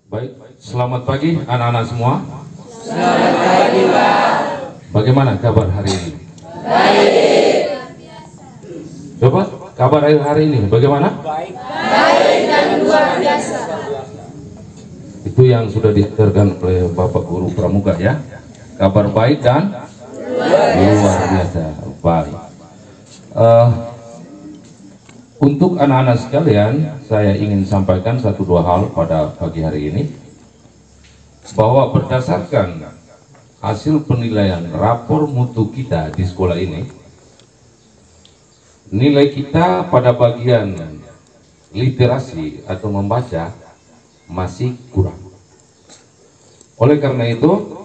Baik, selamat pagi anak-anak semua. Selamat pagi, Pak. Bagaimana kabar hari ini? Baik. Coba kabar hari ini bagaimana? Baik dan luar biasa. Itu yang sudah diajarkan oleh Bapak Guru Pramuka ya. Kabar baik dan luar biasa. Baik. Untuk anak-anak sekalian, saya ingin sampaikan satu dua hal pada pagi hari ini, bahwa berdasarkan hasil penilaian rapor mutu kita di sekolah ini, nilai kita pada bagian literasi atau membaca masih kurang. Oleh karena itu,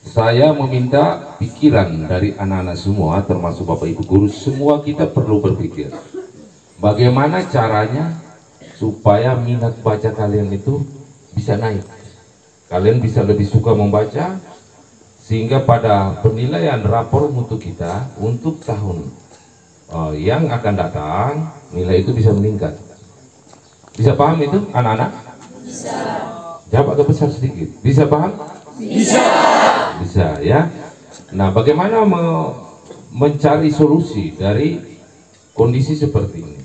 saya meminta pikiran dari anak-anak semua, termasuk Bapak Ibu Guru, semua kita perlu berpikir bagaimana caranya supaya minat baca kalian itu bisa naik. Kalian bisa lebih suka membaca, sehingga pada penilaian rapor mutu kita untuk tahun yang akan datang, nilai itu bisa meningkat. Bisa paham itu anak-anak? Bisa. Jawab agak besar sedikit. Bisa paham? Bisa. Bisa ya. Nah, bagaimana mencari solusi dari kondisi seperti ini?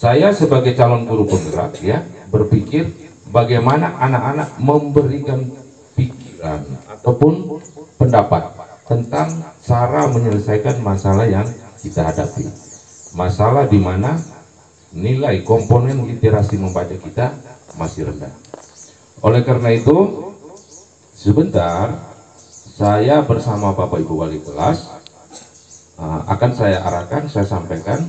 Saya sebagai calon guru penggerak ya, berpikir bagaimana anak-anak memberikan pikiran ataupun pendapat tentang cara menyelesaikan masalah yang kita hadapi. Masalah di mana nilai komponen literasi membaca kita masih rendah. Oleh karena itu, sebentar saya bersama Bapak Ibu Wali kelas akan saya arahkan, saya sampaikan,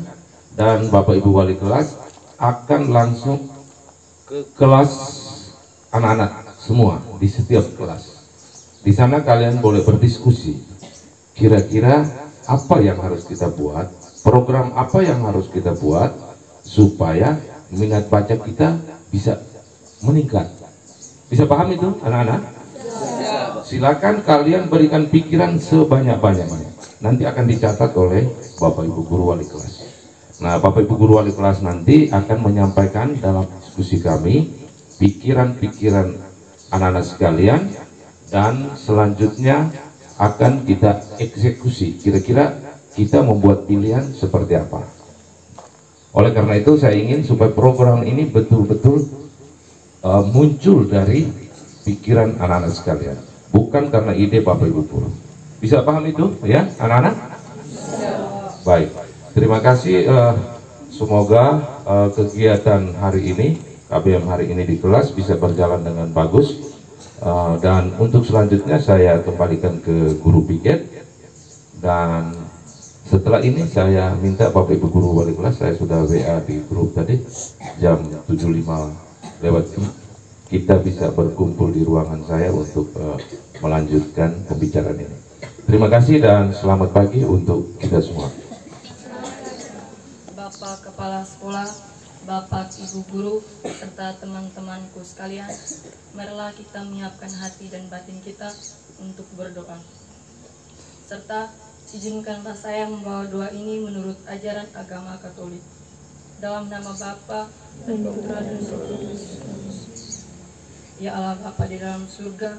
dan Bapak Ibu Wali kelas akan langsung ke kelas anak-anak semua di setiap kelas. Di sana kalian boleh berdiskusi, kira-kira apa yang harus kita buat, program apa yang harus kita buat supaya minat baca kita bisa meningkat. Bisa paham itu anak-anak? Silakan kalian berikan pikiran sebanyak-banyaknya. Nanti akan dicatat oleh Bapak Ibu Guru Wali kelas. Nah, Bapak Ibu Guru Wali kelas nanti akan menyampaikan dalam diskusi kami pikiran-pikiran anak-anak sekalian, dan selanjutnya akan kita eksekusi. Kira-kira kita membuat pilihan seperti apa. Oleh karena itu, saya ingin supaya program ini betul-betul muncul dari pikiran anak-anak sekalian, bukan karena ide Bapak Ibu Guru. Bisa paham itu ya anak-anak? Baik, terima kasih. Semoga kegiatan hari ini, KBM hari ini di kelas bisa berjalan dengan bagus, dan untuk selanjutnya saya kembalikan ke guru piket. Dan setelah ini saya minta Bapak Ibu Guru Wali kelas, saya sudah WA di grup tadi jam 7.05 lewat, kita bisa berkumpul di ruangan saya untuk melanjutkan pembicaraan ini. Terima kasih dan selamat pagi untuk kita semua. Bapak Kepala Sekolah, Bapak Ibu Guru, serta teman-temanku sekalian, marilah kita menyiapkan hati dan batin kita untuk berdoa. Serta izinkanlah saya membawa doa ini menurut ajaran agama Katolik. Dalam nama Bapa dan Putra dan Roh Kudus. Ya Allah Bapa di dalam surga,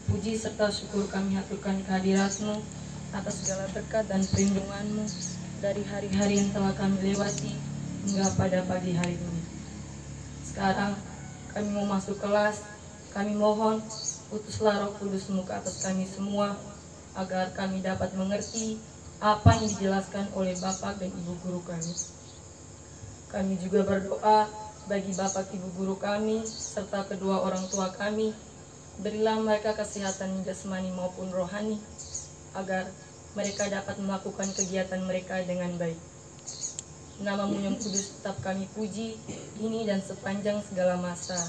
puji serta syukur kami haturkan kehadirat-Mu atas segala berkat dan perlindungan-Mu dari hari-hari yang telah kami lewati hingga pada pagi hari ini. Sekarang kami mau masuk kelas, kami mohon utuslah Roh Kudus-Mu ke atas kami semua, agar kami dapat mengerti apa yang dijelaskan oleh Bapak dan Ibu Guru kami. Kami juga berdoa bagi Bapak Ibu Guru kami, serta kedua orang tua kami, berilah mereka kesehatan jasmani maupun rohani, agar mereka dapat melakukan kegiatan mereka dengan baik. Nama-Mu yang kudus tetap kami puji, kini dan sepanjang segala masa.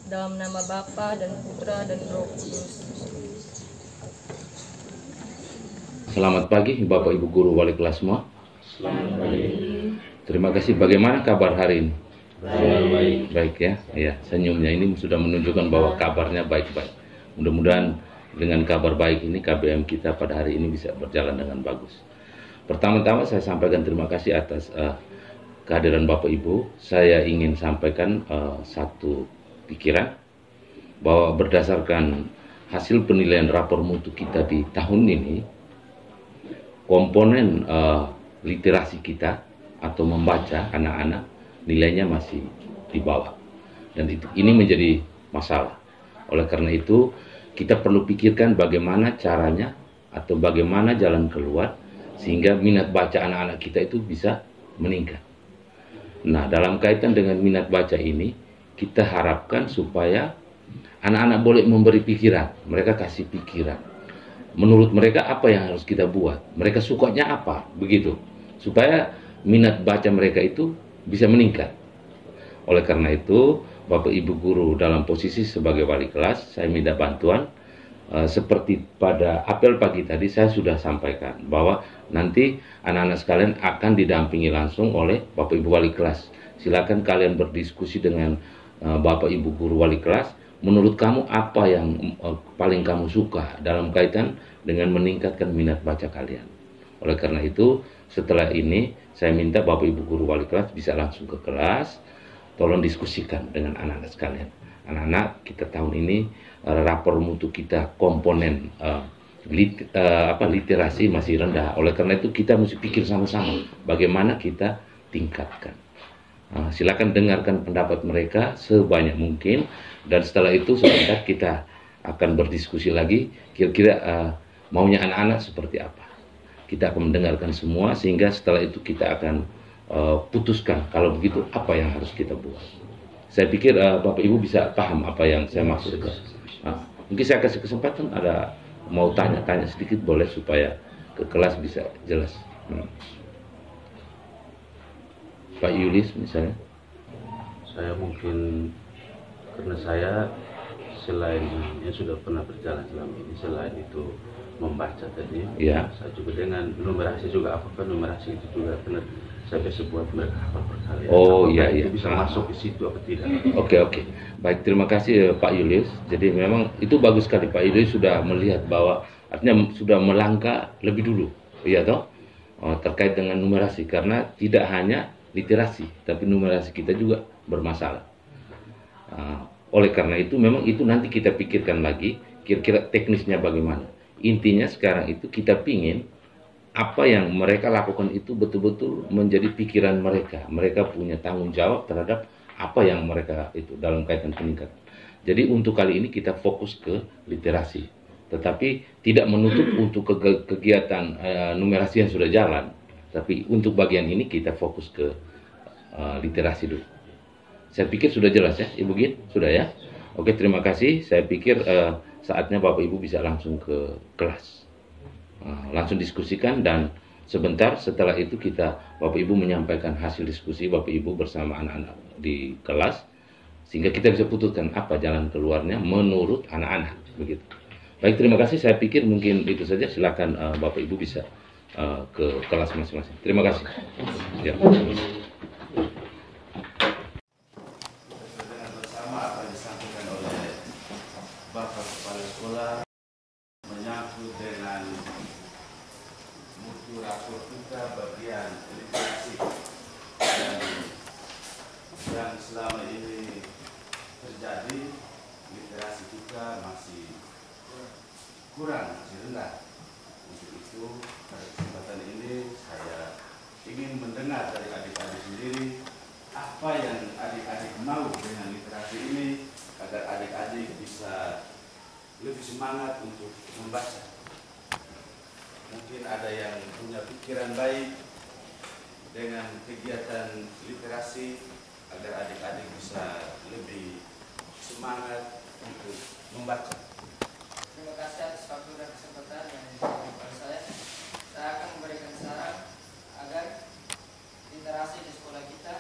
Dalam nama Bapa dan Putra dan Roh Kudus. Selamat pagi Bapak Ibu Guru Wali kelas semua. Selamat pagi. Terima kasih. Bagaimana kabar hari ini? Baik. Baik ya. Ya, senyumnya ini sudah menunjukkan bahwa kabarnya baik-baik. Mudah-mudahan dengan kabar baik ini KBM kita pada hari ini bisa berjalan dengan bagus. Pertama-tama saya sampaikan terima kasih atas kehadiran Bapak Ibu, saya ingin sampaikan satu pikiran bahwa berdasarkan hasil penilaian rapor mutu kita di tahun ini, komponen literasi kita atau membaca anak-anak nilainya masih di bawah, dan ini menjadi masalah. Oleh karena itu, kita perlu pikirkan bagaimana caranya atau bagaimana jalan keluar sehingga minat baca anak-anak kita itu bisa meningkat. Nah, dalam kaitan dengan minat baca ini, kita harapkan supaya anak-anak boleh memberi pikiran, mereka kasih pikiran. Menurut mereka apa yang harus kita buat, mereka sukanya apa, begitu. Supaya minat baca mereka itu bisa meningkat. Oleh karena itu, Bapak Ibu guru dalam posisi sebagai wali kelas, saya minta bantuan. Seperti pada apel pagi tadi saya sudah sampaikan bahwa nanti anak-anak sekalian akan didampingi langsung oleh Bapak Ibu wali kelas. Silakan kalian berdiskusi dengan Bapak Ibu guru wali kelas. Menurut kamu apa yang paling kamu suka dalam kaitan dengan meningkatkan minat baca kalian. Oleh karena itu, setelah ini saya minta Bapak Ibu guru wali kelas bisa langsung ke kelas. Tolong diskusikan dengan anak-anak sekalian. Anak-anak, kita tahun ini rapor mutu kita komponen literasi masih rendah. Oleh karena itu kita mesti pikir sama-sama bagaimana kita tingkatkan. Silakan dengarkan pendapat mereka sebanyak mungkin, dan setelah itu sebentar kita akan berdiskusi lagi kira-kira maunya anak-anak seperti apa. Kita akan mendengarkan semua sehingga setelah itu kita akan putuskan kalau begitu apa yang harus kita buat. Saya pikir Bapak Ibu bisa paham apa yang saya maksudkan. Mungkin saya kasih kesempatan, ada mau tanya-tanya sedikit boleh supaya ke kelas bisa jelas. Pak Yulis misalnya. Saya mungkin karena saya selain yang sudah pernah berjalan selama ini, selain itu membaca tadi, Ya. saya juga dengan numerasi juga, apakah numerasi itu juga benar saya bisa buat mereka hafal perkalian. Oh apakah iya itu iya. bisa masuk di situ apa tidak? Oke. Baik, terima kasih Pak Yulius. Jadi memang itu bagus sekali Pak Yulius sudah melihat bahwa artinya sudah melangkah lebih dulu, iya toh, terkait dengan numerasi, karena tidak hanya literasi tapi numerasi kita juga bermasalah. Oleh karena itu memang itu nanti kita pikirkan lagi kira-kira teknisnya bagaimana. Intinya sekarang itu kita pingin apa yang mereka lakukan itu betul-betul menjadi pikiran mereka. Mereka punya tanggung jawab terhadap apa yang mereka itu dalam kaitan peningkatan. Jadi untuk kali ini kita fokus ke literasi, tetapi tidak menutup untuk kegiatan numerasi yang sudah jalan. Tapi untuk bagian ini kita fokus ke literasi dulu. Saya pikir sudah jelas ya, Ibu Gin? Sudah ya? Oke, terima kasih. Saya pikir saatnya Bapak Ibu bisa langsung ke kelas. Langsung diskusikan, dan sebentar setelah itu Bapak Ibu menyampaikan hasil diskusi Bapak Ibu bersama anak-anak di kelas, sehingga kita bisa putuskan apa jalan keluarnya menurut anak-anak, begitu. Baik, terima kasih. Saya pikir mungkin itu saja. Silakan Bapak Ibu bisa ke kelas masing-masing. Terima kasih. Ya. Bersama apa yang disampaikan oleh Bapak Kepala Sekolah menyangkut dengan mutu rapor kita bagian literasi, dan yang selama ini terjadi literasi kita masih kurang, masih rendah. Untuk itu pada kesempatan ini saya ingin mendengar dari adik-adik sendiri apa yang adik-adik mau dengan literasi ini agar adik-adik bisa lebih semangat untuk membaca. Mungkin ada yang punya pikiran baik dengan kegiatan literasi agar adik-adik bisa lebih semangat untuk membaca. Terima kasih atas waktu dan kesempatan yang diberikan kepada saya. Saya akan memberikan saran agar literasi di sekolah kita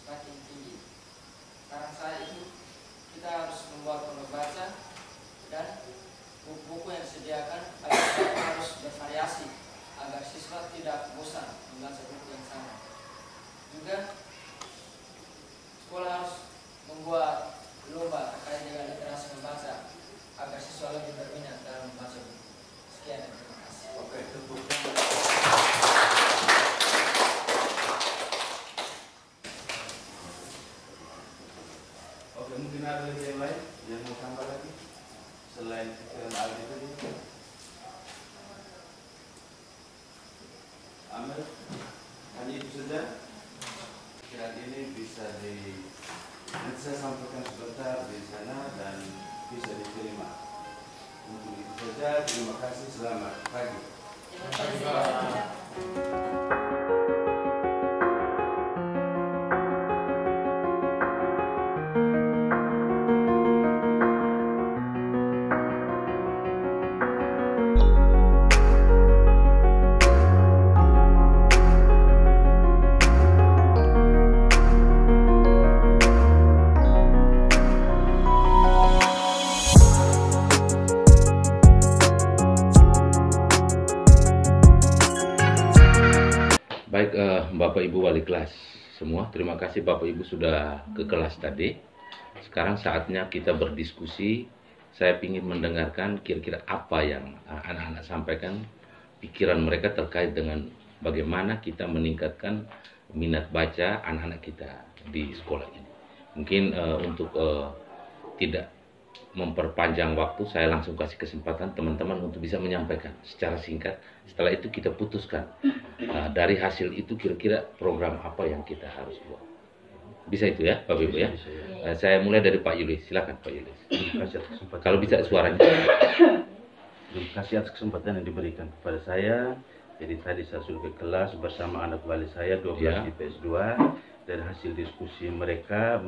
semakin tinggi. Saran saya itu kita harus membuat pembaca dan buku-buku yang disediakan harus bervariasi agar siswa tidak bosan membaca buku yang sama. Juga sekolah harus membuat lomba terkait dengan literasi membaca agar siswa lebih berminat dalam membaca buku. Sekian dan terima kasih. Oke, tepuk tangan. saja. Pikiran ini bisa nanti saya sampaikan sebentar di sana dan bisa diterima. Untuk itu saja, terima kasih, selamat pagi. Baik, Bapak Ibu wali kelas semua, terima kasih Bapak Ibu sudah ke kelas tadi. Sekarang saatnya kita berdiskusi. Saya ingin mendengarkan kira-kira apa yang anak-anak sampaikan, pikiran mereka terkait dengan bagaimana kita meningkatkan minat baca anak-anak kita di sekolah ini. Mungkin untuk tidak memperpanjang waktu, saya langsung kasih kesempatan teman-teman untuk bisa menyampaikan secara singkat. Setelah itu kita putuskan dari hasil itu kira-kira program apa yang kita harus buat. Bisa itu ya, Bapak Ibu ya. Saya mulai dari Pak Yulis. Silakan Pak Yulis. Terima kasih atas kesempatan. Kalau bisa suaranya. Terima kasih atas kesempatan yang diberikan kepada saya. Jadi tadi saya sudah ke kelas bersama anak wali saya 12 Ya. IPS 2. Dan hasil diskusi mereka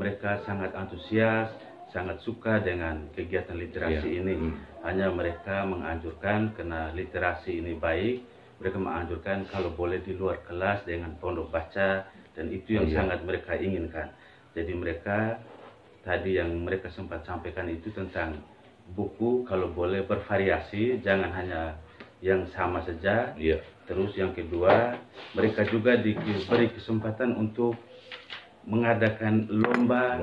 sangat antusias, sangat suka dengan kegiatan literasi Ya. ini. Hanya mereka menganjurkan karena literasi ini baik, mereka menganjurkan kalau boleh di luar kelas dengan pondok baca, dan itu yang Ya. sangat mereka inginkan. Jadi mereka tadi yang mereka sempat sampaikan itu tentang buku kalau boleh bervariasi, jangan hanya yang sama saja. Iya. Terus yang kedua, mereka juga diberi kesempatan untuk mengadakan lomba.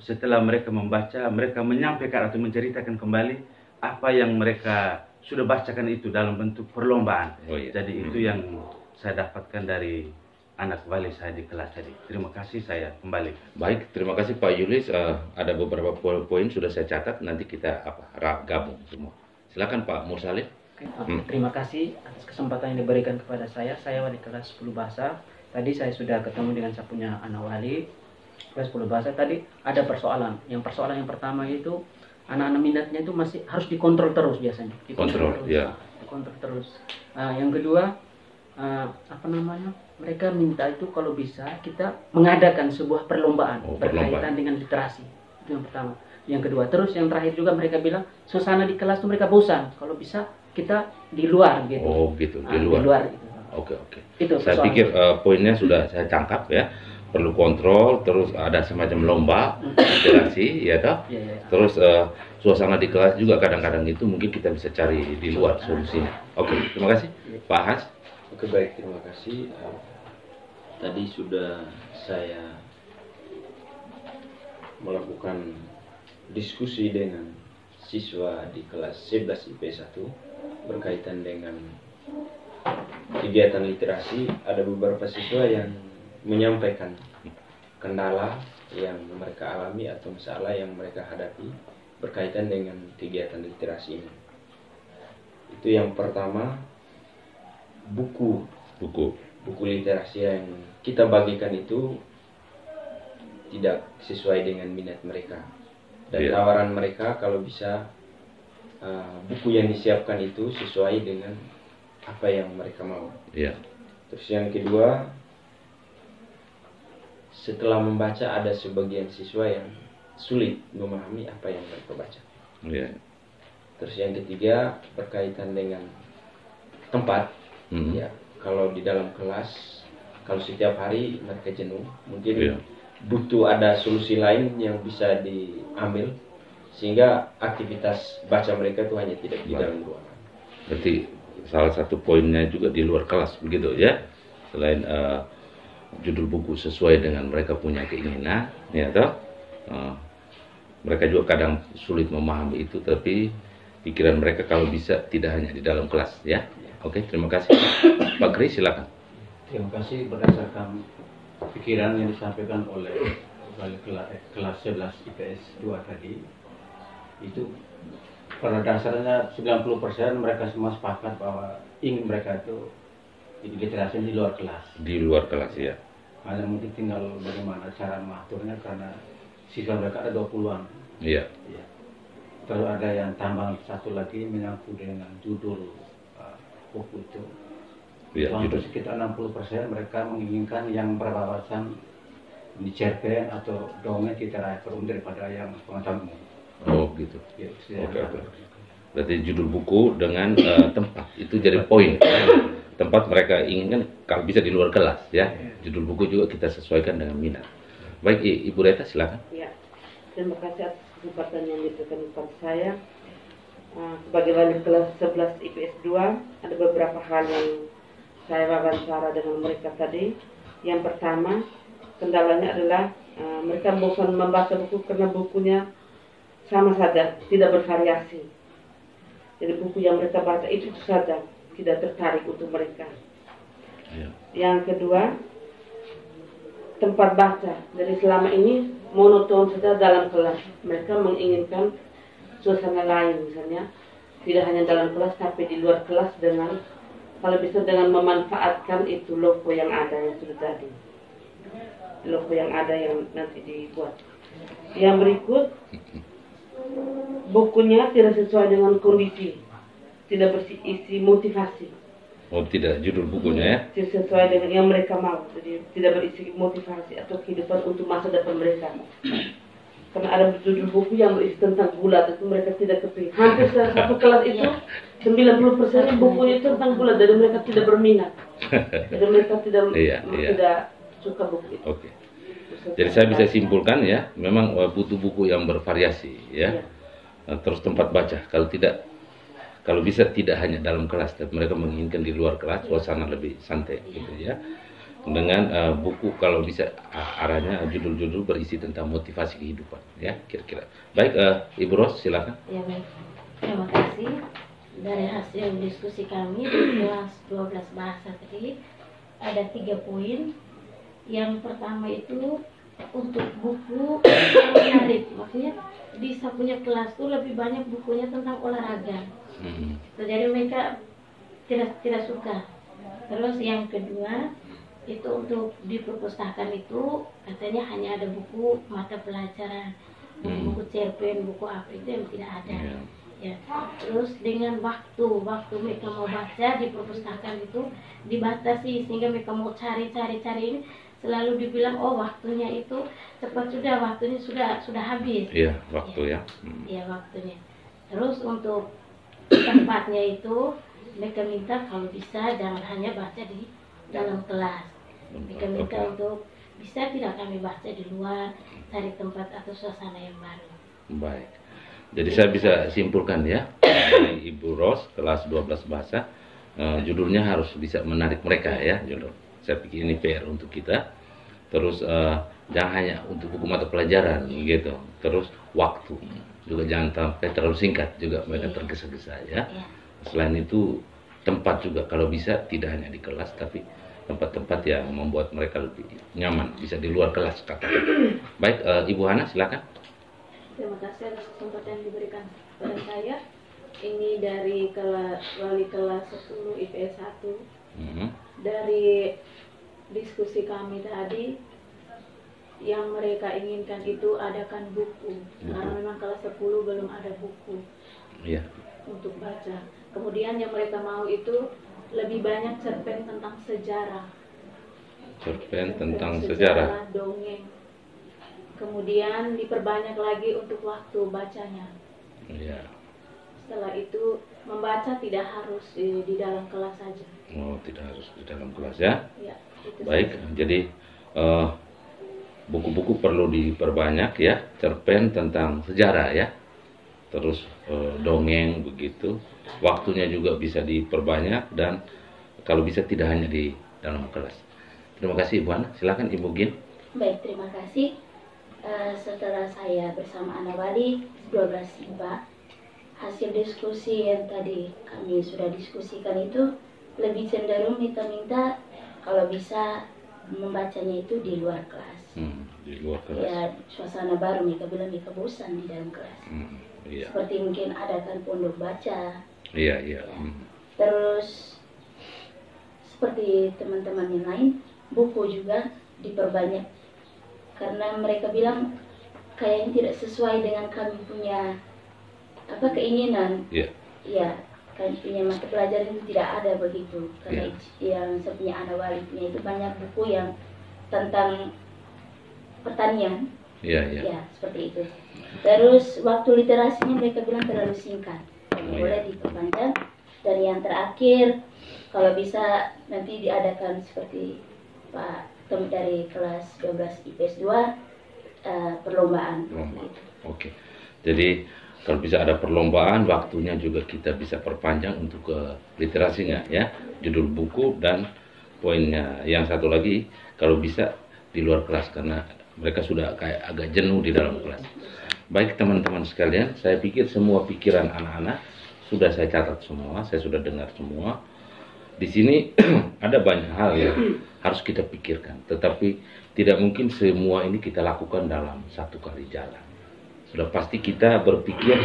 Setelah mereka membaca, mereka menyampaikan atau menceritakan kembali apa yang mereka sudah bacakan itu dalam bentuk perlombaan. Oh, iya. Jadi itu yang saya dapatkan dari anak wali saya di kelas tadi. Terima kasih, saya kembali. Baik, terima kasih Pak Yulis. Ada beberapa poin sudah saya catat, nanti kita gabung semua. Silakan Pak Mursalin. Terima kasih atas kesempatan yang diberikan kepada saya. Saya wali kelas 10 bahasa. Tadi saya sudah ketemu dengan saya punya anak wali kelas 10 bahasa. Tadi ada persoalan. Persoalan yang pertama itu anak-anak minatnya itu masih harus dikontrol terus biasanya. Kontrol, ya. Dikontrol terus. Yang kedua, mereka minta itu kalau bisa kita mengadakan sebuah perlombaan berkaitan dengan literasi. Itu yang pertama. Yang kedua, terus yang terakhir juga mereka bilang suasana di kelas itu mereka bosan. Kalau bisa kita di luar gitu. Oh gitu, di Di luar. luar gitu. Oke. Itu Saya persoalan. pikir poinnya sudah saya tangkap ya. Perlu kontrol, terus ada semacam lomba, literasi, ya toh. Iya. Terus suasana di kelas juga kadang-kadang itu mungkin kita bisa cari di luar solusinya. Oke, terima kasih Pak Hans. Oke, baik, terima kasih. Tadi sudah saya melakukan diskusi dengan siswa di kelas 11 IPS 1 berkaitan dengan kegiatan literasi. Ada beberapa siswa yang menyampaikan kendala yang mereka alami atau masalah yang mereka hadapi berkaitan dengan kegiatan literasi ini. Itu yang pertama, buku literasi yang kita bagikan itu tidak sesuai dengan minat mereka, dan tawaran mereka kalau bisa buku yang disiapkan itu sesuai dengan apa yang mereka mau. Terus yang kedua, setelah membaca ada sebagian siswa yang sulit memahami apa yang mereka baca. Terus yang ketiga berkaitan dengan tempat. Ya, kalau di dalam kelas, kalau setiap hari mereka jenuh, mungkin butuh ada solusi lain yang bisa diambil sehingga aktivitas baca mereka itu hanya tidak di dalam ruangan. Berarti salah satu poinnya juga di luar kelas begitu ya. Selain judul buku sesuai dengan mereka punya keinginan, ya toh. Mereka juga kadang sulit memahami itu, tapi pikiran mereka kalau bisa tidak hanya di dalam kelas ya. Oke, terima kasih. Pak Kris, silakan. Terima kasih. Berdasarkan pikiran yang disampaikan oleh kelas 11 IPS 2 tadi, itu pada dasarnya 90% mereka semua sepakat bahwa ingin mereka itu Jadi literasi di luar kelas. Di luar kelas ya. Hanya mungkin tinggal bagaimana cara mengaturnya karena siswa mereka ada 20-an. Iya. Ya. Terus ada yang tambah satu lagi menyangkut dengan judul buku itu. Iya, Hampir judul. sekitar 60% mereka menginginkan yang berwawasan di cerpen atau dongeng literatur daripada yang pengetahuan umum. Oh gitu. Ya, Oke. Berarti judul buku dengan tempat itu jadi poin. Tempat mereka inginkan kalau bisa di luar kelas ya. Judul buku juga kita sesuaikan dengan minat. Baik, Ibu Reta silakan. Ya, terima kasih atas kesempatan yang diberikan kepada saya. Sebagai wali kelas 11 IPS 2, ada beberapa hal yang saya wawancara dengan mereka tadi. Yang pertama, kendalanya adalah mereka bosan membaca buku karena bukunya sama saja, tidak bervariasi. Jadi buku yang mereka baca itu saja, tidak tertarik untuk mereka. Ya. Yang kedua, tempat baca. Jadi selama ini monoton saja dalam kelas. Mereka menginginkan suasana lain, misalnya tidak hanya dalam kelas tapi di luar kelas dengan kalau bisa dengan memanfaatkan itu logo yang ada yang sudah tadi. Logo yang ada yang nanti dibuat. Yang berikut, bukunya tidak sesuai dengan kondisi, tidak berisi motivasi. Oh tidak, judul bukunya ya? Tidak sesuai dengan yang mereka mau, jadi tidak berisi motivasi atau kehidupan untuk masa depan mereka. Karena ada judul buku yang berisi tentang gulat, itu mereka tidak kepingin. Hampir satu kelas itu 90% bukunya itu tentang gulat, jadi mereka tidak berminat. Jadi mereka tidak tidak suka buku itu. Oke. Jadi saya bisa simpulkan ya, memang butuh buku yang bervariasi ya. Terus tempat baca, kalau bisa tidak hanya dalam kelas, tapi mereka menginginkan di luar kelas suasana lebih santai gitu ya. Dengan buku kalau bisa arahnya judul-judul berisi tentang motivasi kehidupan ya kira-kira. Baik, Ibu Ros silakan. Ya baik, terima kasih. Dari hasil diskusi kami di kelas 12 bahasa tadi ada 3 poin. Yang pertama itu untuk buku yang menarik, maksudnya di punya kelas tuh lebih banyak bukunya tentang olahraga. Jadi mereka tidak suka. Terus yang kedua itu untuk di perpustakaan itu katanya hanya ada buku mata pelajaran, buku cerpen, buku apa itu yang tidak ada. Ya. Terus dengan waktu mereka mau baca di perpustakaan itu dibatasi sehingga mereka mau cari ini selalu dibilang oh waktunya itu cepat waktunya sudah habis. Iya, waktu ya. Iya, waktunya. Terus untuk tempatnya itu mereka minta kalau bisa jangan hanya baca di dalam kelas. Mereka minta untuk bisa tidak kami baca di luar, cari tempat atau suasana yang baru. Baik. Jadi saya bisa simpulkan ya dari Ibu Ros kelas 12 bahasa judulnya harus bisa menarik mereka ya judul. Saya pikir ini PR untuk kita. Terus jangan hanya untuk buku mata pelajaran gitu. Terus waktu juga jangan sampai terlalu singkat juga mereka tergesa-gesa ya. Selain itu tempat juga kalau bisa tidak hanya di kelas tapi tempat-tempat yang membuat mereka lebih nyaman bisa di luar kelas katakan. Baik, Ibu Hana silakan. Terima kasih atas kesempatan yang diberikan kepada saya. Ini dari wali kelas 10 IPS 1. Dari diskusi kami tadi, yang mereka inginkan itu adakan buku. Karena memang kelas 10 belum ada buku untuk baca. Kemudian yang mereka mau itu lebih banyak cerpen tentang sejarah. Cerpen tentang sejarah. Dongeng. Kemudian diperbanyak lagi untuk waktu bacanya. Iya. Setelah itu membaca tidak harus di dalam kelas saja. Oh, tidak harus di dalam kelas ya. Ya, itu baik, saja. Jadi buku-buku perlu diperbanyak ya, cerpen tentang sejarah ya. Terus dongeng begitu. Waktunya juga bisa diperbanyak dan kalau bisa tidak hanya di dalam kelas. Terima kasih Ibu Ana. Silakan Ibu Gin. Baik, terima kasih. Setelah saya bersama Ana Wali 12 IPA, hasil diskusi yang tadi kami sudah diskusikan itu lebih cenderung kita minta kalau bisa membacanya itu di luar kelas. Di luar kelas. Ya, suasana baru mereka bilang mereka bosan di dalam kelas. Iya. Seperti mungkin ada kan pondok baca. Iya. Terus seperti teman-teman yang lain, buku juga diperbanyak. Karena mereka bilang kayaknya tidak sesuai dengan kami punya keinginan. Ya, kami punya mata pelajaran itu tidak ada begitu. Karena yang saya punya anak wali punya itu banyak buku yang tentang pertanian. Ya, seperti itu. Terus waktu literasinya mereka bilang terlalu singkat. Boleh diperpanjang. Dan yang terakhir, kalau bisa nanti diadakan seperti Pak Tom dari kelas 12 IPS 2 perlombaan. Oke. Jadi kalau bisa ada perlombaan, waktunya juga kita bisa perpanjang untuk ke literasinya ya, judul buku dan poinnya. Yang satu lagi kalau bisa di luar kelas karena mereka sudah kayak agak jenuh di dalam kelas. Baik teman-teman sekalian, saya pikir semua pikiran anak-anak sudah saya catat semua, saya sudah dengar semua. Di sini ada banyak hal yang harus kita pikirkan, tetapi tidak mungkin semua ini kita lakukan dalam satu kali jalan. Sudah pasti kita berpikir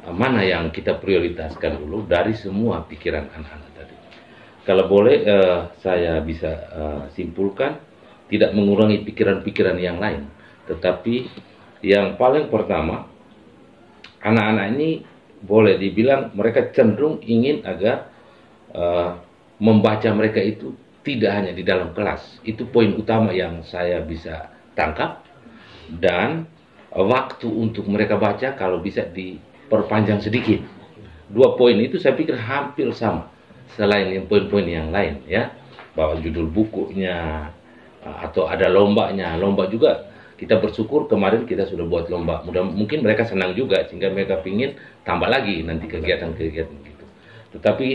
mana yang kita prioritaskan dulu dari semua pikiran anak-anak tadi. Kalau boleh saya bisa simpulkan, tidak mengurangi pikiran-pikiran yang lain, tetapi yang paling pertama, anak-anak ini boleh dibilang mereka cenderung ingin agar membaca mereka itu tidak hanya di dalam kelas. Itu poin utama yang saya bisa tangkap. Dan waktu untuk mereka baca kalau bisa diperpanjang sedikit. Dua poin itu saya pikir hampir sama. Selain yang poin-poin yang lain ya, bahwa judul bukunya atau ada lombanya. Lomba juga kita bersyukur kemarin kita sudah buat lomba. Mungkin mereka senang juga sehingga mereka pingin tambah lagi nanti kegiatan-kegiatan gitu. Tetapi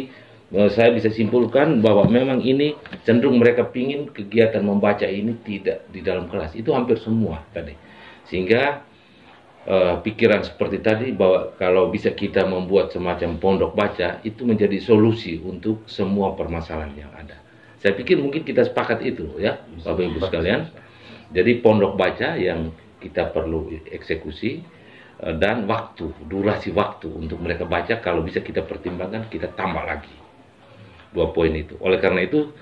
saya bisa simpulkan bahwa memang ini cenderung mereka pingin kegiatan membaca ini tidak di dalam kelas. Itu hampir semua tadi. Sehingga pikiran seperti tadi bahwa kalau bisa kita membuat semacam pondok baca itu menjadi solusi untuk semua permasalahan yang ada. Saya pikir mungkin kita sepakat itu ya Bapak Ibu sekalian. Jadi pondok baca yang kita perlu eksekusi dan waktu, durasi waktu untuk mereka baca kalau bisa kita pertimbangkan, kita tambah lagi. Dua poin itu. Oleh karena itu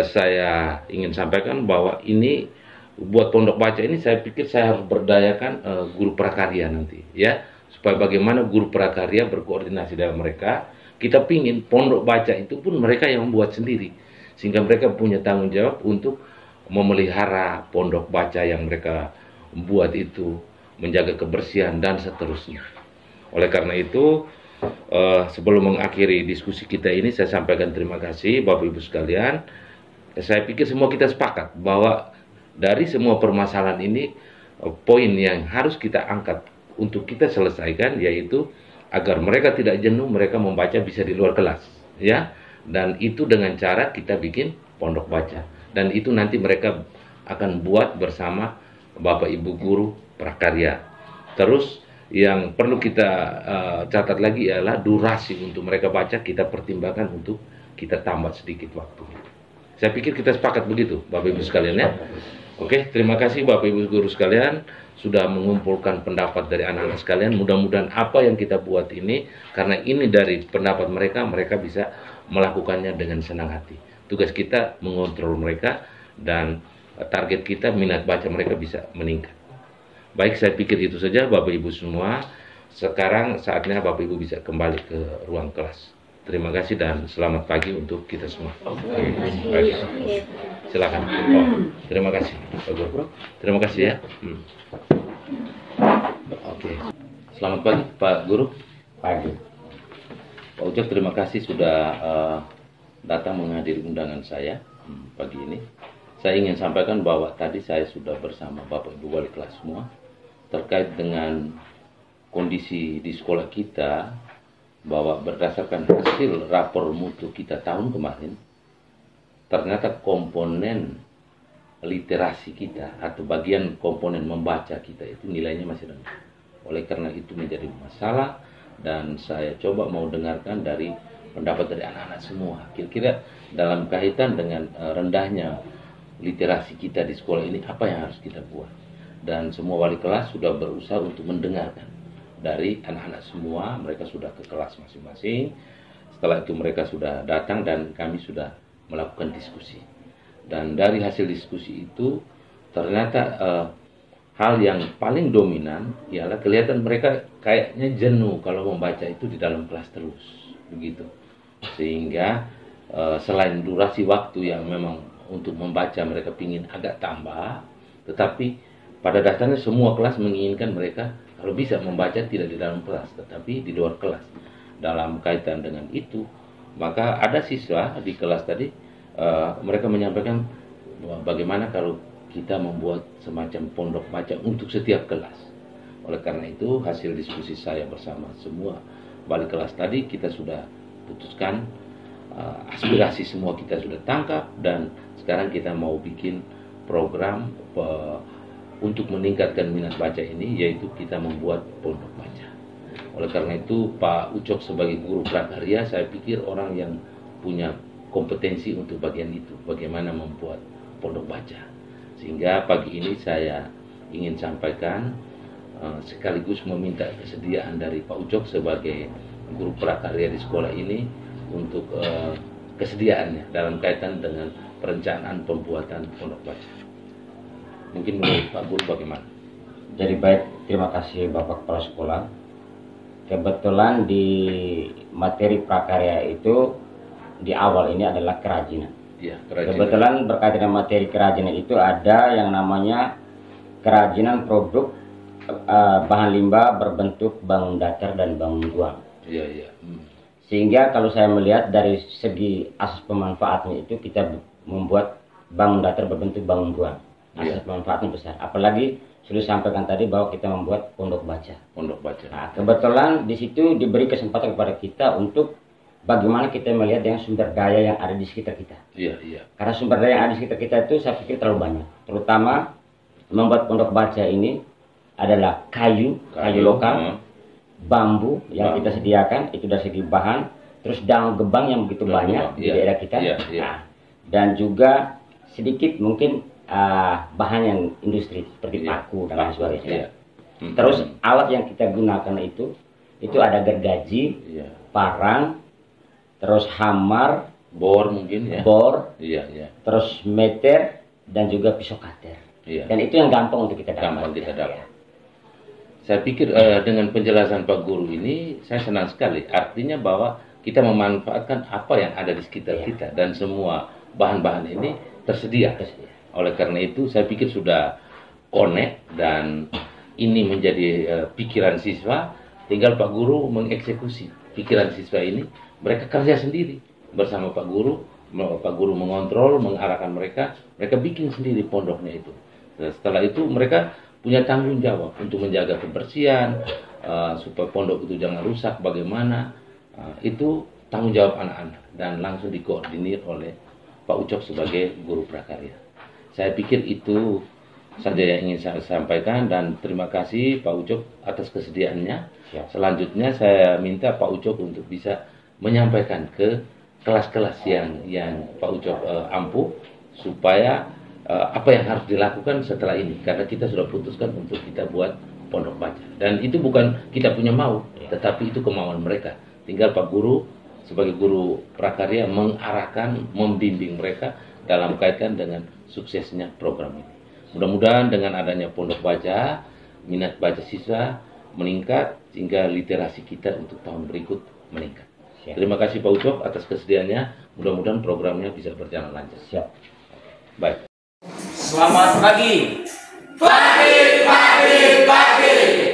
saya ingin sampaikan bahwa ini buat pondok baca ini saya pikir saya harus berdayakan guru prakarya nanti ya, supaya bagaimana guru prakarya berkoordinasi dengan mereka. Kita pingin pondok baca itu pun mereka yang membuat sendiri sehingga mereka punya tanggung jawab untuk memelihara pondok baca yang mereka buat itu, menjaga kebersihan dan seterusnya. Oleh karena itu sebelum mengakhiri diskusi kita ini saya sampaikan terima kasih Bapak Ibu sekalian. Saya pikir semua kita sepakat bahwa dari semua permasalahan ini poin yang harus kita angkat untuk kita selesaikan yaitu agar mereka tidak jenuh, mereka membaca bisa di luar kelas ya. Dan itu dengan cara kita bikin pondok baca. Dan itu nanti mereka akan buat bersama Bapak Ibu guru prakarya. Terus yang perlu kita catat lagi adalah durasi untuk mereka baca kita pertimbangkan untuk kita tambah sedikit waktu. Saya pikir kita sepakat begitu Bapak Ibu sekalian ya. Oke, terima kasih Bapak Ibu guru sekalian sudah mengumpulkan pendapat dari anak-anak sekalian. Mudah-mudahan apa yang kita buat ini, karena ini dari pendapat mereka, mereka bisa melakukannya dengan senang hati. Tugas kita mengontrol mereka dan target kita minat baca mereka bisa meningkat. Baik, saya pikir itu saja Bapak Ibu semua. Sekarang saatnya Bapak Ibu bisa kembali ke ruang kelas. Terima kasih dan selamat pagi untuk kita semua. Baik. Silakan. Terima kasih Pak Guru. Terima kasih ya. Oke. Selamat pagi Pak Guru. Pagi. Pak Ujak, terima kasih sudah datang menghadiri undangan saya pagi ini. Saya ingin sampaikan bahwa tadi saya sudah bersama Bapak Ibu wali kelas semua terkait dengan kondisi di sekolah kita, bahwa berdasarkan hasil rapor mutu kita tahun kemarin, ternyata komponen literasi kita atau bagian komponen membaca kita itu nilainya masih rendah. Oleh karena itu menjadi masalah dan saya coba mau dengarkan dari pendapat dari anak-anak semua. Kira-kira dalam kaitan dengan rendahnya literasi kita di sekolah ini apa yang harus kita buat. Dan semua wali kelas sudah berusaha untuk mendengarkan dari anak-anak semua. Mereka sudah ke kelas masing-masing. Setelah itu mereka sudah datang dan kami sudah melakukan diskusi. Dan dari hasil diskusi itu ternyata hal yang paling dominan ialah kelihatan mereka kayaknya jenuh kalau membaca itu di dalam kelas terus, begitu. Sehingga selain durasi waktu yang memang untuk membaca mereka ingin agak tambah, tetapi pada dasarnya semua kelas menginginkan mereka kalau bisa membaca tidak di dalam kelas, tetapi di luar kelas. Dalam kaitan dengan itu, maka ada siswa di kelas tadi, mereka menyampaikan bagaimana kalau kita membuat semacam pondok baca untuk setiap kelas. Oleh karena itu, hasil diskusi saya bersama semua balik kelas tadi, kita sudah putuskan aspirasi semua kita sudah tangkap, dan sekarang kita mau bikin program untuk meningkatkan minat baca ini, yaitu kita membuat pondok baca. Oleh karena itu, Pak Ucok sebagai guru prakarya, saya pikir orang yang punya kompetensi untuk bagian itu, bagaimana membuat pondok baca. Sehingga pagi ini saya ingin sampaikan sekaligus meminta kesediaan dari Pak Ucok sebagai guru prakarya di sekolah ini untuk kesediaannya dalam kaitan dengan perencanaan pembuatan pondok baca. Mungkin menurut Pak Guru bagaimana? Jadi baik, terima kasih Bapak Kepala Sekolah. Kebetulan di materi prakarya itu di awal ini adalah kerajinan. Ya, kerajinan. Kebetulan berkaitan dengan materi kerajinan itu ada yang namanya kerajinan produk bahan limbah berbentuk bangun datar dan bangun ruang. Iya, iya. Sehingga kalau saya melihat dari segi asas pemanfaatnya itu kita membuat bangun datar berbentuk bangun ruang. Asas pemanfaatnya besar. Apalagi sudah disampaikan tadi bahwa kita membuat pondok baca. Pondok baca. Nah, kebetulan di situ diberi kesempatan kepada kita untuk bagaimana kita melihat dengan sumber daya yang ada di sekitar kita. Iya, iya. Karena sumber daya yang ada di sekitar kita itu saya pikir terlalu banyak. Terutama membuat pondok baca ini adalah kayu lokal, bambu yang kita sediakan itu dari segi bahan, terus daun gebang yang begitu banyak di daerah kita. Nah, dan juga sedikit mungkin bahan yang industri seperti paku dan lain sebagainya. Terus alat yang kita gunakan itu ada gergaji, parang, terus hamar, bor mungkin ya. Bor, terus meter dan juga pisau cutter. Dan itu yang gampang untuk kita dapat. Gampang kita dapat. Saya pikir dengan penjelasan Pak Guru ini saya senang sekali. Artinya bahwa kita memanfaatkan apa yang ada di sekitar kita dan semua bahan-bahan ini tersedia. Oleh karena itu saya pikir sudah connect dan ini menjadi pikiran siswa, tinggal Pak Guru mengeksekusi pikiran siswa ini. Mereka kerja sendiri bersama Pak Guru mengontrol, mengarahkan mereka bikin sendiri pondoknya itu. Setelah itu mereka punya tanggung jawab untuk menjaga kebersihan, supaya pondok itu jangan rusak, bagaimana, itu tanggung jawab anak-anak dan langsung dikoordinir oleh Pak Ucok sebagai guru prakarya. Saya pikir itu saja yang ingin saya sampaikan dan terima kasih Pak Ucok atas kesediaannya. Selanjutnya saya minta Pak Ucok untuk bisa menyampaikan ke kelas-kelas yang Pak Ucok ampuh supaya apa yang harus dilakukan setelah ini, karena kita sudah putuskan untuk kita buat pondok baca dan itu bukan kita punya mau, tetapi itu kemauan mereka. Tinggal Pak Guru sebagai guru prakarya mengarahkan, membimbing mereka dalam kaitan dengan suksesnya program ini. Mudah-mudahan dengan adanya pondok baca, minat baca siswa meningkat sehingga literasi kita untuk tahun berikut meningkat. Terima kasih Pak Ucok atas kesediaannya. Mudah-mudahan programnya bisa berjalan lancar. Baik. Selamat pagi. Pagi.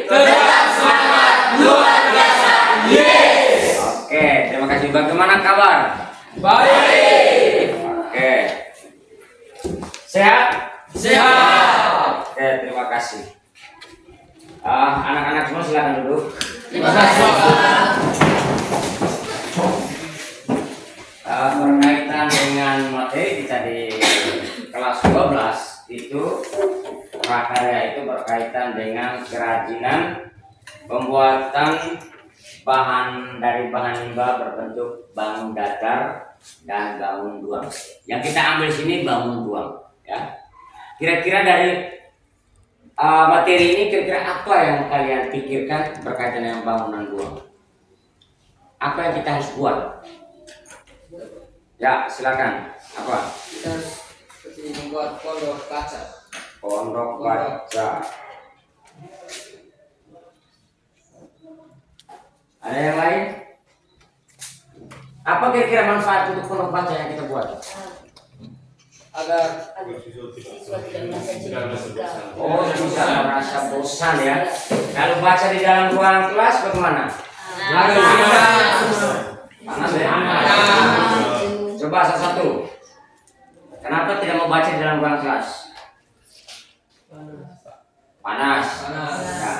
Tetap semangat, luar biasa. Yes. Oke, terima kasih. Bagaimana kabar? Baik. Oke. Sehat? Sehat. Oke, terima kasih. Anak-anak semua silakan duduk. Terima kasih Pak. Berkaitan dengan materi kita di kelas 12 itu prakarya itu berkaitan dengan kerajinan pembuatan dari bahan limbah berbentuk bangun datar dan bangun ruang. Yang kita ambil sini bangun ruang, ya. Kira-kira dari materi ini kira-kira apa yang kalian pikirkan berkaitan dengan bangunan ruang? Apa yang kita harus buat? Ya, silakan. Apa? Kita harus seperti membuat pondok baca. Pondok baca. Ada yang lain? Apa kira-kira manfaat untuk pondok baca yang kita buat? Agar siswa tidak merasa jenuh. Oh, bisa merasa bosan ya. Kalau baca di dalam ruang kelas bagaimana? Panas ya? Coba satu-satu. Kenapa tidak mau baca di dalam ruang kelas? Panas. Ya.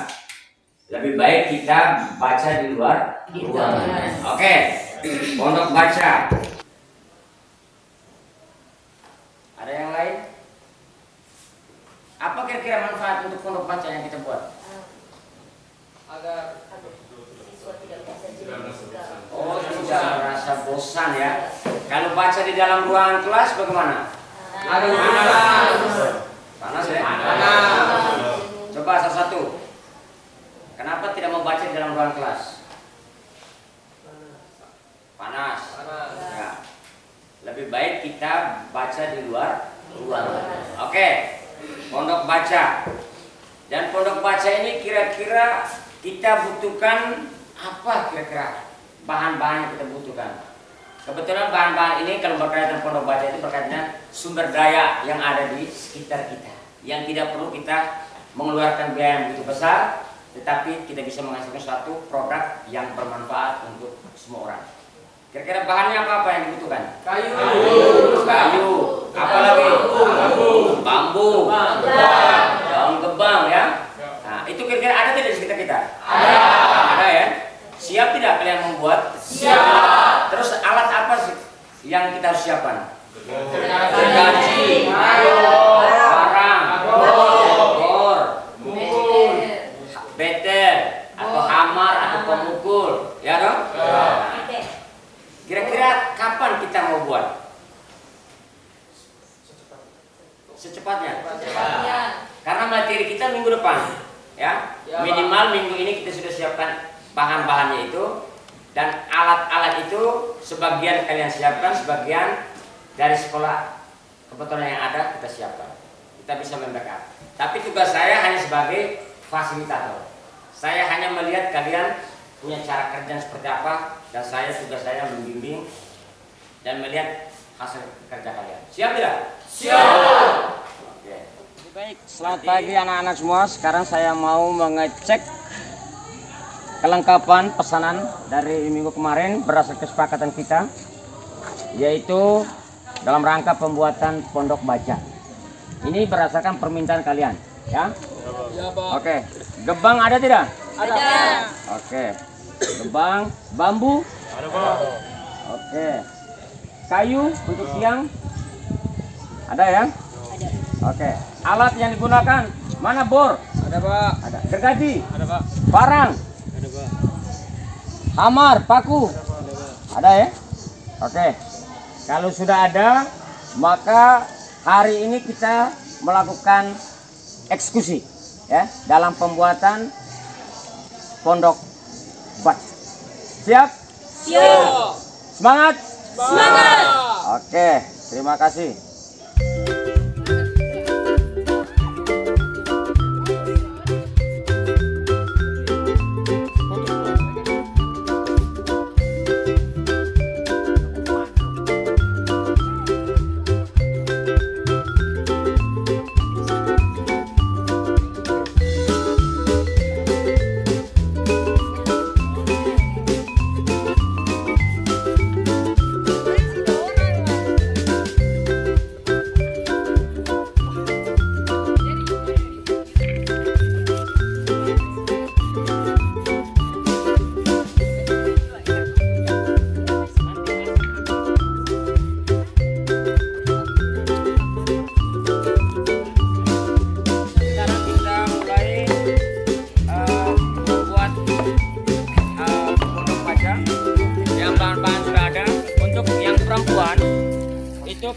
Lebih baik kita baca di luar ruangan. Oke. Pondok baca. Ada yang lain? Apa kira-kira manfaat untuk pondok baca yang kita buat? agar siswa tidak merasa jenuh. Oh, tidak merasa bosan ya. Kalau baca di dalam ruangan kelas bagaimana? Panas ya? Coba satu-satu. Kenapa tidak mau baca di dalam ruangan kelas? Panas. Ya. Lebih baik kita baca di luar ruangan. Oke. Pondok baca. Dan pondok baca ini kira-kira kita butuhkan apa kira-kira bahan-bahan yang kita butuhkan? Kebetulan bahan-bahan ini kalau berkaitan pondok baca itu berkaitan sumber daya yang ada di sekitar kita, yang tidak perlu kita mengeluarkan biaya yang begitu besar, tetapi kita bisa menghasilkan suatu produk yang bermanfaat untuk semua orang. Kira-kira bahannya apa yang dibutuhkan? kayu, apa lagi? Bambu, daun gebang ya. Nah, itu kira-kira ada tidak di sekitar kita? Ada ya. Siap tidak kalian membuat? Siap. Terus alat apa sih yang kita harus siapkan? Gergaji, parang, bor, betel, atau hamar atau pemukul, ya dong? Kira-kira kapan kita mau buat? Secepatnya. Karena materi kita minggu depan, ya. Minimal minggu ini kita sudah siapkan bahan-bahannya itu, dan alat-alat itu sebagian kalian siapkan, sebagian dari sekolah kebetulan yang ada kita siapkan. Kita bisa membackup. Tapi tugas saya hanya sebagai fasilitator. Saya hanya melihat kalian punya cara kerja seperti apa, dan tugas saya membimbing dan melihat hasil kerja kalian. Siap tidak? Siap. Oke. Baik, selamat pagi anak-anak semua. Sekarang saya mau mengecek kelengkapan pesanan dari minggu kemarin berdasarkan kesepakatan kita, yaitu dalam rangka pembuatan pondok baca. Ini berdasarkan permintaan kalian, ya? Oke. Gebang ada tidak? Ada. Oke. Gebang, bambu? Ada, Pak. Oke. Kayu untuk tiang? Ada ya? Ada. Oke. Alat yang digunakan, mana bor? Ada, Pak. Ada. Gergaji? Ada, Pak. Parang? Ada, Pak. Hamar, paku? Ada, Pak. Ada ya? Oke. Kalau sudah ada, maka hari ini kita melakukan eksekusi ya dalam pembuatan pondok baca. Siap? Siap. Semangat? Semangat. Oke, terima kasih.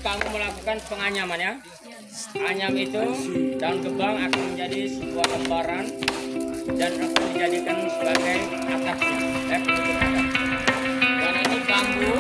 Kamu melakukan penganyaman ya. Anyam itu daun gebang akan menjadi sebuah lembaran dan akan dijadikan sebagai atapnya, penutup atap. Dan ini bambu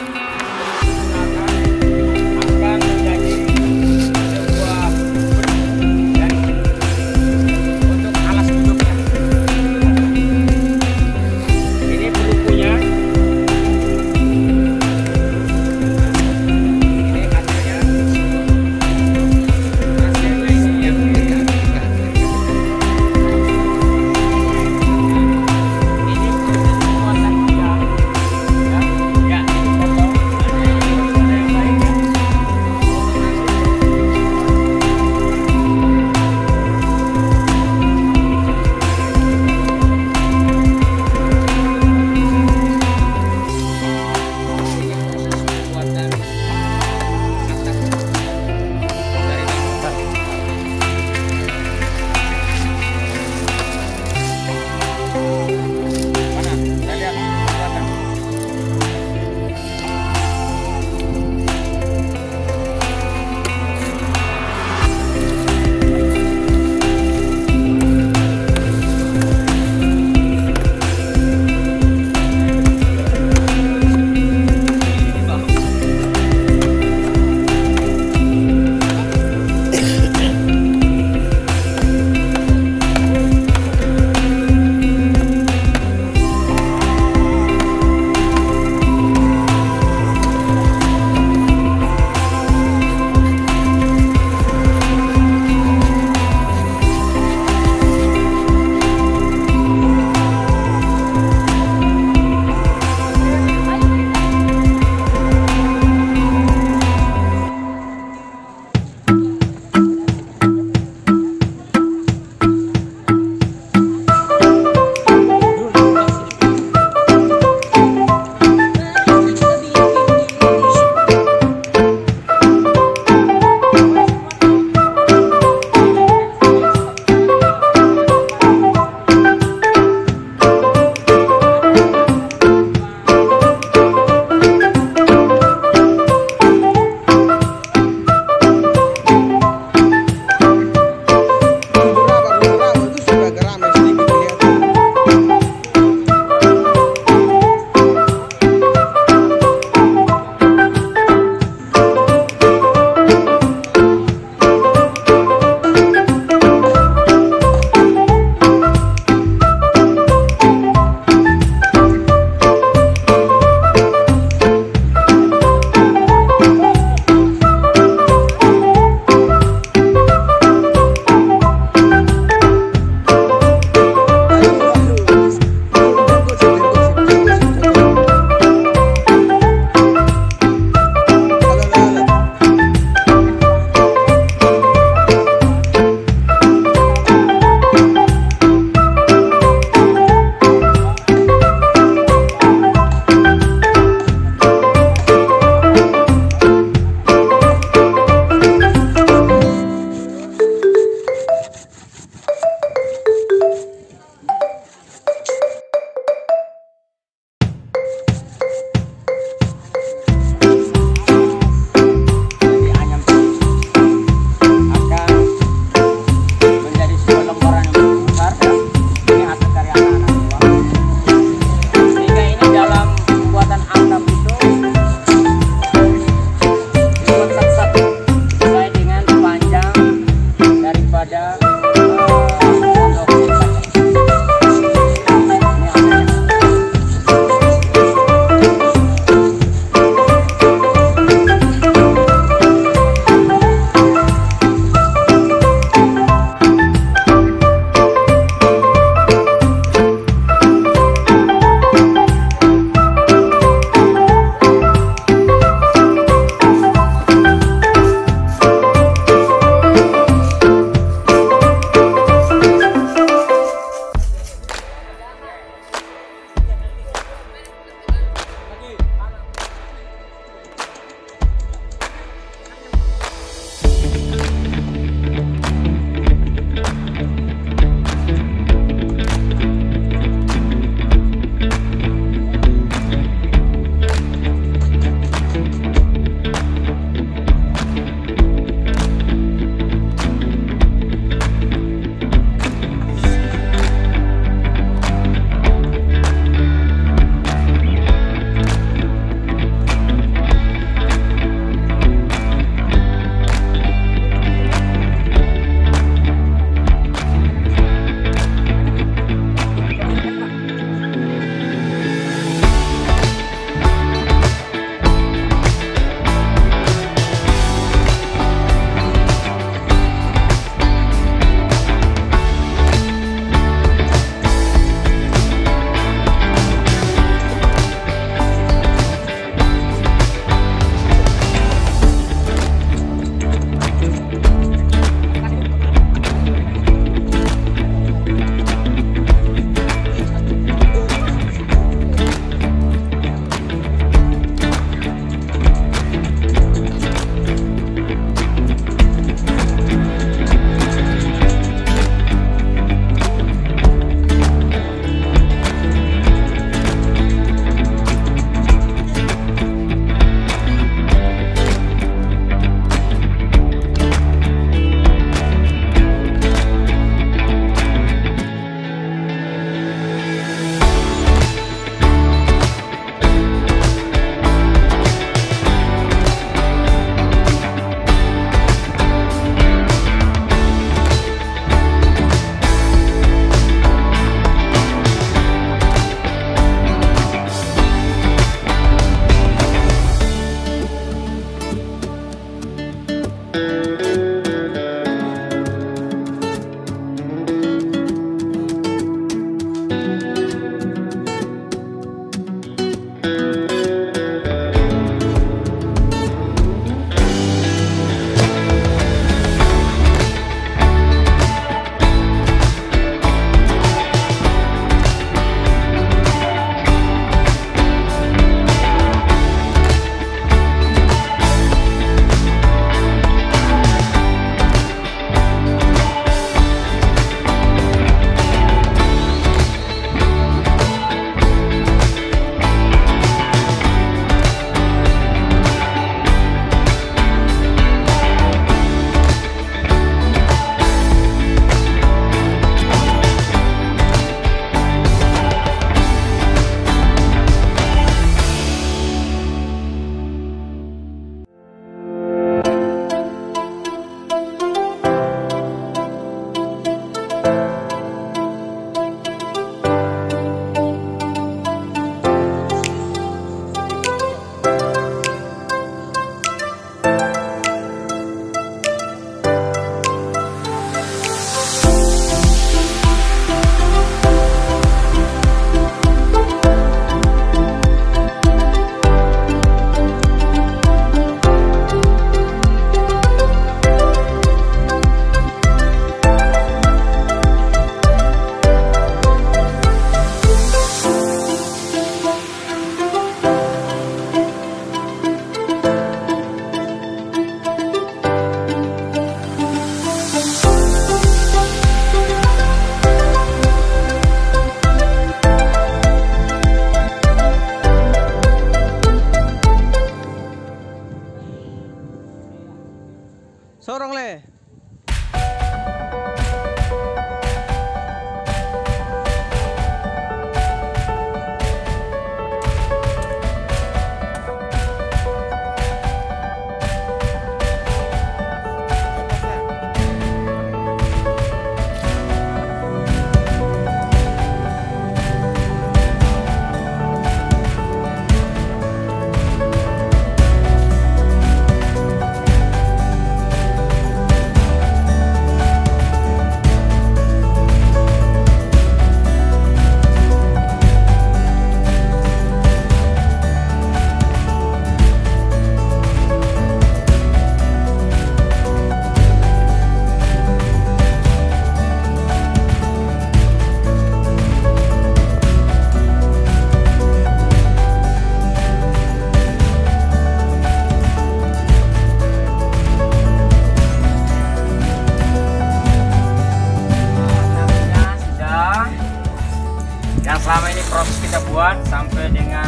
buat sampai dengan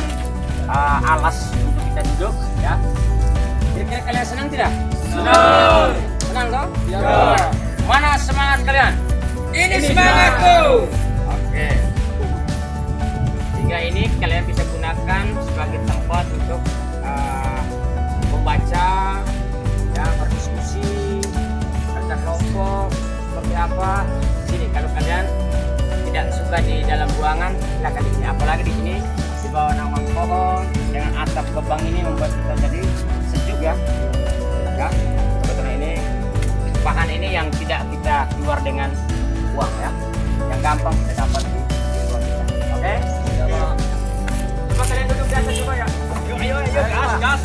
alas untuk kita duduk ya. Kira-kira kalian senang tidak? Senang. Senang toh? Ya. Mana semangat kalian? Ini semangatku. Oke. Sehingga ini kalian bisa gunakan sebagai tempat untuk membaca, ya, berdiskusi, kerja kelompok, seperti apa. Sini kalau kalian tidak suka di dalam ruangan, silakan di sini. Apalagi di sini di bawah naungan pohon dengan atap gebang ini membuat kita jadi sejuk ya. Ya, sebetulnya ini bahan ini yang tidak kita keluar dengan uang ya, yang gampang kita dapat di luar kita. Oke? Coba kalian duduk di atas coba ya. Yuk, gas.